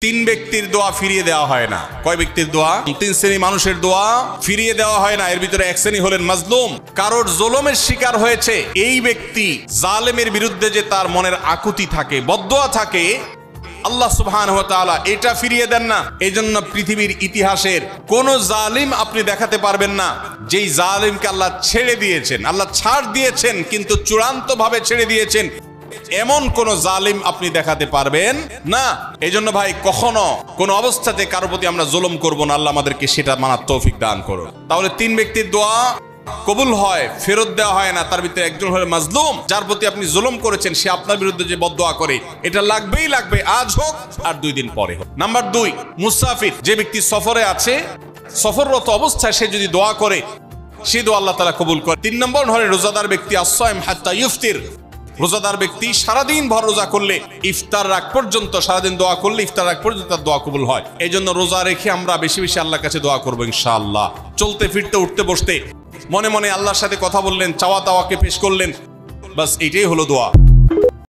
তিন ব্যক্তির দোয়া ফিরিয়ে দেওয়া হয় না। কয় ব্যক্তির দোয়া? তিন শ্রেণী মানুষের দোয়া ফিরিয়ে দেওয়া হয় না। এর ভিতরে এক শ্রেণী হলেন মাজলুম, কারোর জুলুমের শিকার হয়েছে। এই ব্যক্তি জালেমের বিরুদ্ধে যে তার মনের আকুতি থাকে, বদদোয়া থাকে, আল্লাহ সুবহানাহু ওয়া তাআলা এটা ফিরিয়ে দেন না। এজন্য পৃথিবীর ইতিহাসের কোন জালিম আপনি দেখাতে পারবেন না যেই জালিমকে আল্লাহ ছেড়ে দিয়েছেন, আল্লাহ ছাড় দিয়েছেন কিন্তু চূড়ান্ত ভাবে ছেড়ে দিয়েছেন, এমন কোন জালিম আপনি দেখাতে পারবেন না। এজন্য ভাই কখনো কোন অবস্থাতে কারো প্রতি আমরা জুলুম করব না। আল্লাহ আমাদেরকে সেটা মানার তৌফিক দান করুন। তাহলে তিন ব্যক্তির দোয়া কবুল হয়, ফেরত দেওয়া হয় না। তার ভিতরে একজন হলো মাজলুম, যার প্রতি আপনি জুলুম করেছেন, সে আপনার বিরুদ্ধে যে বদদোয়া করে, এটা লাগবেই লাগবে, আজ হোক আর 2 দিন পরে হোক। নাম্বার 2, মুসাফির, যে ব্যক্তি সফরে আছে, সফররত অবস্থায় সে যদি দোয়া করে, সে দোয়া আল্লাহ তাআলা কবুল করে। 3 নম্বর হলো রোজাদার ব্যক্তি, আস-সাইম হাত্তা ইফতির, রোজাদার ব্যক্তি সারাদিন ভর রোজা করলে ইফতার রাগ পর্যন্ত, সারাদিন দোয়া করলে ইফতার রাগ পর্যন্ত তার দোয়া কবুল হয়। এই জন্য রোজা রেখে আমরা বেশি বেশি আল্লাহর কাছে দোয়া করবো ইনশাআল্লাহ। চলতে ফিরতে উঠতে বসতে মনে মনে আল্লাহর সাথে কথা বললেন, চাওয়া তাওয়াকে পেশ করলেন, বাস এইটাই হলো দোয়া।